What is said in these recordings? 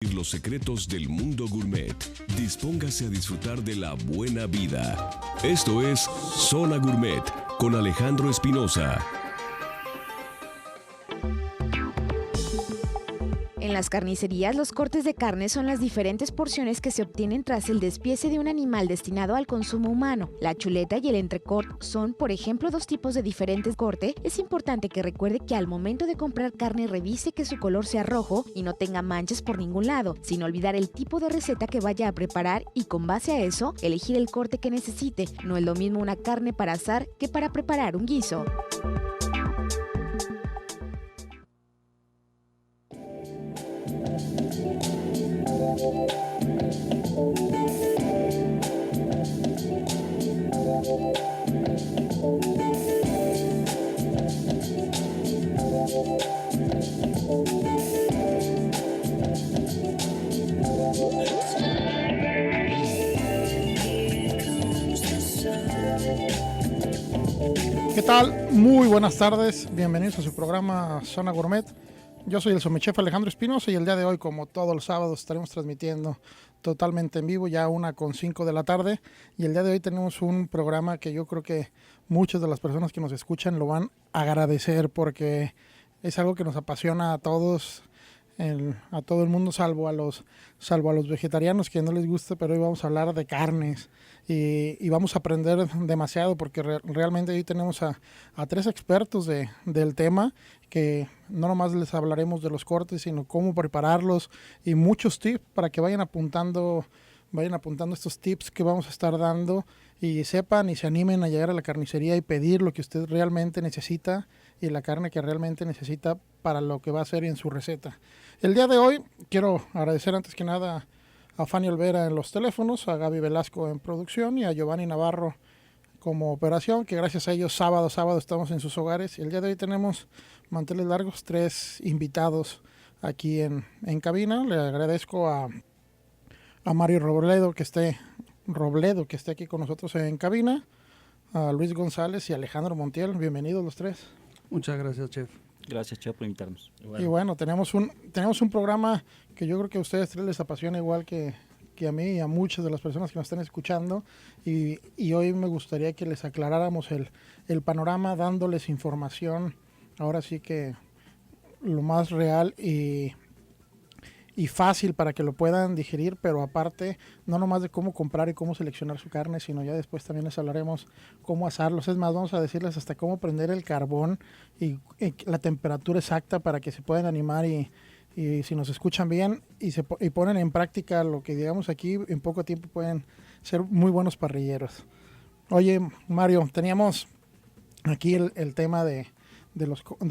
Los secretos del mundo gourmet. Dispóngase a disfrutar de la buena vida. Esto es Zona Gourmet con Alejandro Espinosa. En las carnicerías, los cortes de carne son las diferentes porciones que se obtienen tras el despiece de un animal destinado al consumo humano. La chuleta y el entrecot son, por ejemplo, dos tipos de diferentes corte. Es importante que recuerde que al momento de comprar carne revise que su color sea rojo y no tenga manchas por ningún lado, sin olvidar el tipo de receta que vaya a preparar y con base a eso, elegir el corte que necesite. No es lo mismo una carne para asar que para preparar un guiso. ¿Qué tal? Muy buenas tardes, bienvenidos a su programa Zona Gourmet. Yo soy el sommelier Alejandro Espinosa y el día de hoy, como todos los sábados, estaremos transmitiendo totalmente en vivo, ya 1:05 de la tarde. Y el día de hoy tenemos un programa que yo creo que muchas de las personas que nos escuchan lo van a agradecer porque es algo que nos apasiona a todos, a todo el mundo, salvo a los vegetarianos que no les gusta, pero hoy vamos a hablar de carnes y vamos a aprender demasiado porque realmente hoy tenemos a tres expertos del tema que no nomás les hablaremos de los cortes, sino cómo prepararlos y muchos tips para que vayan apuntando estos tips que vamos a estar dando y sepan y se animen a llegar a la carnicería y pedir lo que usted realmente necesita y la carne que realmente necesita para lo que va a hacer en su receta. El día de hoy quiero agradecer antes que nada a Fanny Olvera en los teléfonos, a Gaby Velasco en producción y a Giovanni Navarro como operación, que gracias a ellos sábado estamos en sus hogares. Y el día de hoy tenemos manteles largos, 3 invitados aquí en cabina. Le agradezco a Mario Robledo que esté aquí con nosotros en cabina, a Luis González y Alejandro Montiel. Bienvenidos los tres. Muchas gracias, chef. Gracias, chef, por invitarnos. Y bueno, tenemos un programa que yo creo que a ustedes tres les apasiona igual que a mí y a muchas de las personas que nos están escuchando. Y hoy me gustaría que les aclaráramos el panorama, dándoles información, ahora sí que lo más real y fácil para que lo puedan digerir, pero aparte, no nomás de cómo comprar y cómo seleccionar su carne, sino ya después también les hablaremos cómo asarlos. Es más, vamos a decirles hasta cómo prender el carbón y la temperatura exacta para que se puedan animar y si nos escuchan bien y ponen en práctica lo que digamos aquí, en poco tiempo pueden ser muy buenos parrilleros. Oye, Mario, teníamos aquí el tema de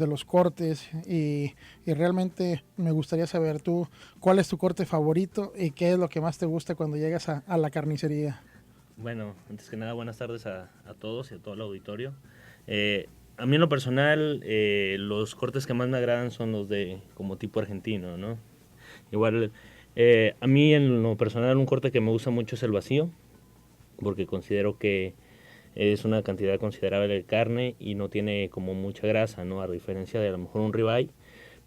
los cortes y realmente me gustaría saber tú cuál es tu corte favorito y qué es lo que más te gusta cuando llegas a la carnicería. Bueno, antes que nada, buenas tardes a todos y a todo el auditorio. A mí en lo personal, los cortes que más me agradan son los de como tipo argentino, ¿no? Igual, a mí en lo personal un corte que me gusta mucho es el vacío, porque considero que es una cantidad considerable de carne y no tiene como mucha grasa, ¿no? A diferencia de a lo mejor un ribeye.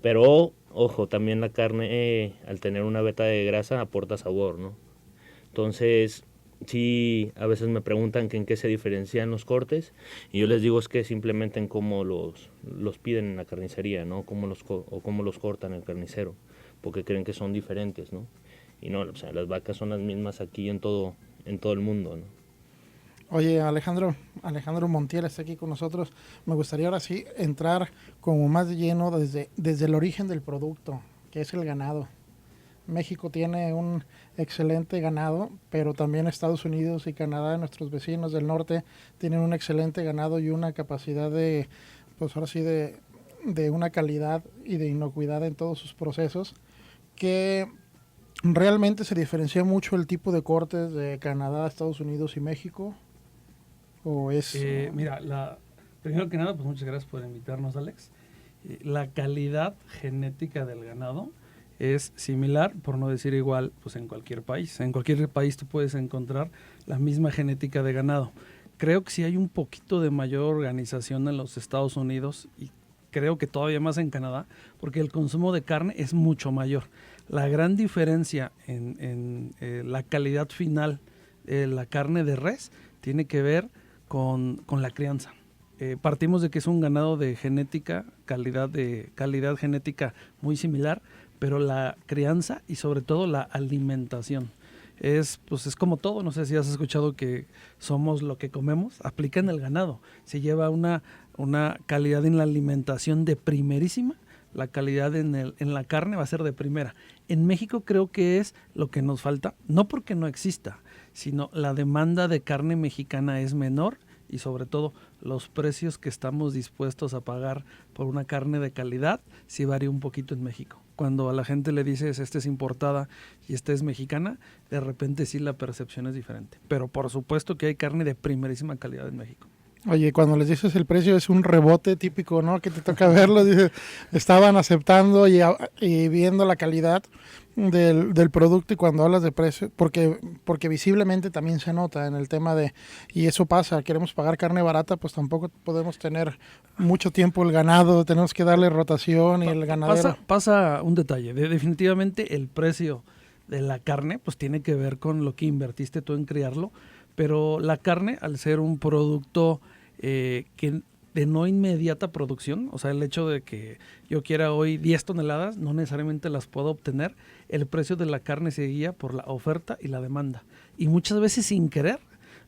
Pero, ojo, también la carne, al tener una veta de grasa, aporta sabor, ¿no? Entonces, sí, a veces me preguntan que en qué se diferencian los cortes y yo les digo es que simplemente en cómo los piden en la carnicería, ¿no? Cómo los cortan el carnicero, porque creen que son diferentes, ¿no? Y no, o sea, las vacas son las mismas aquí en todo el mundo, ¿no? Oye, Alejandro Montiel está aquí con nosotros. Me gustaría ahora sí entrar como más de lleno desde el origen del producto, que es el ganado. México tiene un excelente ganado, pero también Estados Unidos y Canadá, nuestros vecinos del norte, tienen un excelente ganado y una capacidad pues ahora sí, de una calidad y de inocuidad en todos sus procesos, que realmente se diferencia mucho el tipo de cortes de Canadá, Estados Unidos y México. ¿O es...? Mira, primero que nada, pues muchas gracias por invitarnos, Alex. La calidad genética del ganado es similar, por no decir igual, pues en cualquier país. En cualquier país tú puedes encontrar la misma genética de ganado. Creo que sí hay un poquito de mayor organización en los Estados Unidos y creo que todavía más en Canadá, porque el consumo de carne es mucho mayor. La gran diferencia en la calidad final de la carne de res tiene que ver con la crianza. Partimos de que es un ganado de genética, calidad genética muy similar, pero la crianza y sobre todo la alimentación es como todo. No sé si has escuchado que somos lo que comemos, aplica en el ganado. Se lleva una calidad en la alimentación de primerísima, la calidad en la carne va a ser de primera. En México creo que es lo que nos falta, no porque no exista, sino la demanda de carne mexicana es menor y sobre todo los precios que estamos dispuestos a pagar por una carne de calidad sí varía un poquito en México. Cuando a la gente le dices esta es importada y esta es mexicana, de repente sí la percepción es diferente. Pero por supuesto que hay carne de primerísima calidad en México. Oye, cuando les dices el precio es un rebote típico, ¿no? Que te toca verlo. Dices, estaban aceptando y viendo la calidad del producto, y cuando hablas de precio, porque visiblemente también se nota en el tema de, y eso pasa, queremos pagar carne barata, pues tampoco podemos tener mucho tiempo el ganado, tenemos que darle rotación y el ganadero. Pasa un detalle, definitivamente el precio de la carne pues tiene que ver con lo que invertiste tú en criarlo, pero la carne, al ser un producto que de no inmediata producción, o sea, el hecho de que yo quiera hoy 10 toneladas, no necesariamente las puedo obtener. El precio de la carne se guía por la oferta y la demanda. Y muchas veces sin querer,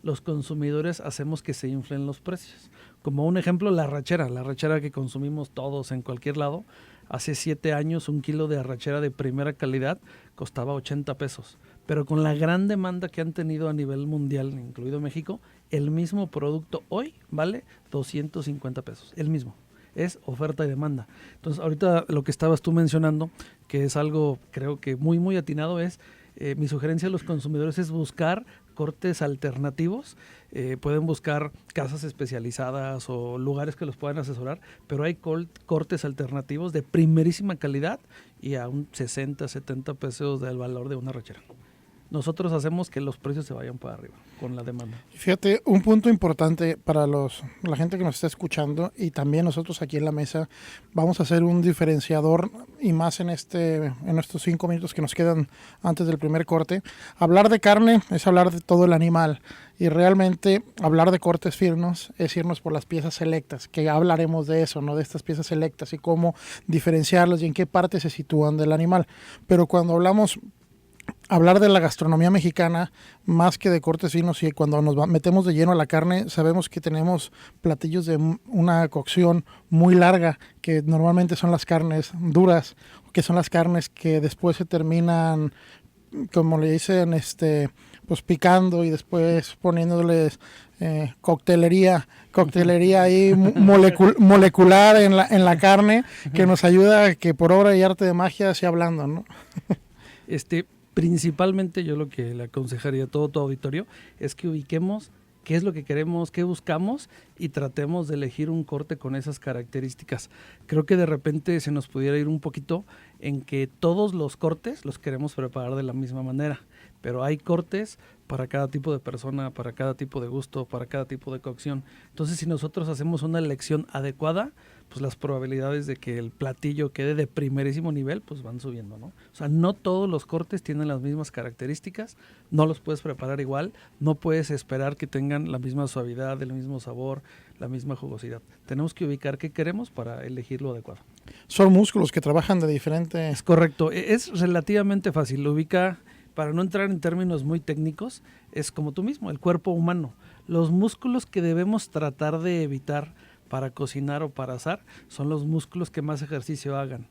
los consumidores hacemos que se inflen los precios. Como un ejemplo, la arrachera que consumimos todos en cualquier lado. Hace 7 años un kilo de arrachera de primera calidad costaba 80 pesos. Pero con la gran demanda que han tenido a nivel mundial, incluido México, el mismo producto hoy vale 250 pesos. El mismo. Es oferta y demanda. Entonces, ahorita lo que estabas tú mencionando, que es algo creo que muy, muy atinado, es mi sugerencia a los consumidores es buscar cortes alternativos. Pueden buscar casas especializadas o lugares que los puedan asesorar, pero hay cortes alternativos de primerísima calidad y a un 60, 70 pesos del valor de una arrachera. Nosotros hacemos que los precios se vayan para arriba con la demanda. Fíjate, un punto importante para la gente que nos está escuchando y también nosotros aquí en la mesa, vamos a hacer un diferenciador y más en estos 5 minutos que nos quedan antes del primer corte. Hablar de carne es hablar de todo el animal y realmente hablar de cortes finos es irnos por las piezas selectas, que hablaremos de eso, ¿no? De estas piezas selectas y cómo diferenciarlas y en qué parte se sitúan del animal. Pero cuando hablar de la gastronomía mexicana, más que de cortes finos, y cuando nos metemos de lleno a la carne, sabemos que tenemos platillos de una cocción muy larga, que normalmente son las carnes duras, que son las carnes que después se terminan, como le dicen, pues picando y después poniéndoles coctelería ahí molecular en la carne, que nos ayuda a que por obra y arte de magia sea hablando, ¿no? Principalmente yo lo que le aconsejaría a todo tu auditorio es que ubiquemos qué es lo que queremos, qué buscamos y tratemos de elegir un corte con esas características. Creo que de repente se nos pudiera ir un poquito en que todos los cortes los queremos preparar de la misma manera, pero hay cortes para cada tipo de persona, para cada tipo de gusto, para cada tipo de cocción. Entonces, si nosotros hacemos una elección adecuada, pues las probabilidades de que el platillo quede de primerísimo nivel, pues van subiendo, ¿no? O sea, no todos los cortes tienen las mismas características, no los puedes preparar igual, no puedes esperar que tengan la misma suavidad, el mismo sabor, la misma jugosidad. Tenemos que ubicar qué queremos para elegir lo adecuado. Son músculos que trabajan de diferente... Es correcto, es relativamente fácil, lo ubica... Para no entrar en términos muy técnicos, es como tú mismo, el cuerpo humano. Los músculos que debemos tratar de evitar para cocinar o para asar son los músculos que más ejercicio hagan.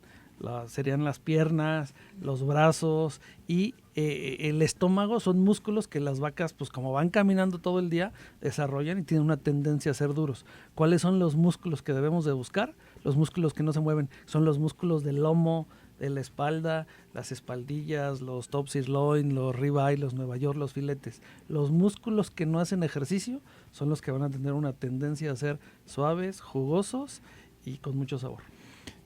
Serían las piernas, los brazos y el estómago. Son músculos que las vacas, pues como van caminando todo el día, desarrollan y tienen una tendencia a ser duros. ¿Cuáles son los músculos que debemos de buscar? Los músculos que no se mueven son los músculos del lomo, de la espalda, las espaldillas, los top sirloin, los ribeye, los Nueva York, los filetes. Los músculos que no hacen ejercicio son los que van a tener una tendencia a ser suaves, jugosos y con mucho sabor.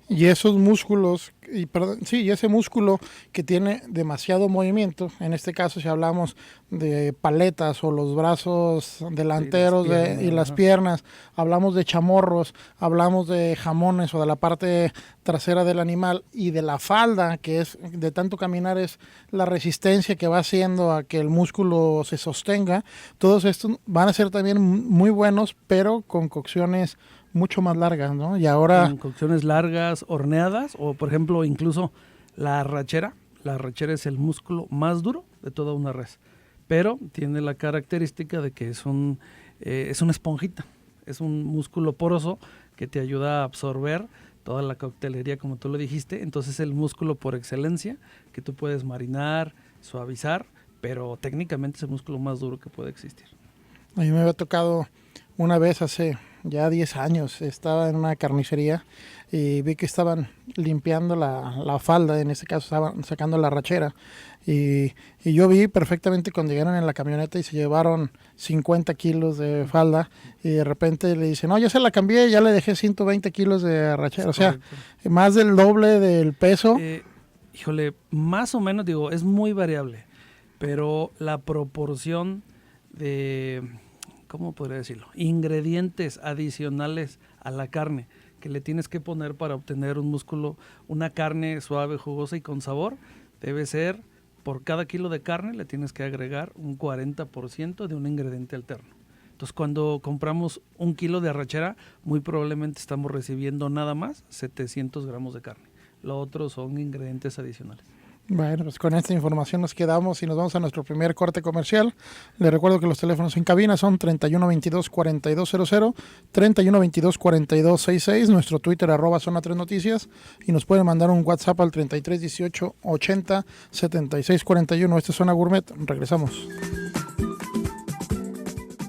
Y esos músculos, y ese músculo que tiene demasiado movimiento, en este caso si hablamos de paletas o los brazos delanteros y las piernas, hablamos de chamorros, hablamos de jamones o de la parte trasera del animal y de la falda, que es de tanto caminar es la resistencia que va haciendo a que el músculo se sostenga. Todos estos van a ser también muy buenos, pero con cocciones mucho más largas, ¿no? Y ahora... Con cocciones largas, horneadas, o por ejemplo incluso la arrachera. La arrachera es el músculo más duro de toda una res, pero tiene la característica de que es una esponjita, es un músculo poroso que te ayuda a absorber toda la coctelería, como tú lo dijiste. Entonces es el músculo por excelencia que tú puedes marinar, suavizar, pero técnicamente es el músculo más duro que puede existir. A mí me había tocado una vez hace ya 10 años, estaba en una carnicería y vi que estaban limpiando la falda, en este caso estaban sacando la arrachera, y yo vi perfectamente cuando llegaron en la camioneta y se llevaron 50 kilos de falda, y de repente le dicen, no, ya se la cambié, ya le dejé 120 kilos de arrachera, o sea, más del doble del peso. Híjole, más o menos, digo, es muy variable, pero la proporción de... ¿cómo podría decirlo? Ingredientes adicionales a la carne que le tienes que poner para obtener un músculo, una carne suave, jugosa y con sabor, debe ser, por cada kilo de carne le tienes que agregar un 40% de un ingrediente alterno. Entonces, cuando compramos un kilo de arrachera, muy probablemente estamos recibiendo nada más 700 gramos de carne. Lo otro son ingredientes adicionales. Bueno, pues con esta información nos quedamos y nos vamos a nuestro primer corte comercial. Les recuerdo que los teléfonos en cabina son 3122-4200, 3122-4266, nuestro Twitter @Zona 3 Noticias, y nos pueden mandar un WhatsApp al 3318 80 76 41. Esta es Zona Gourmet. Regresamos.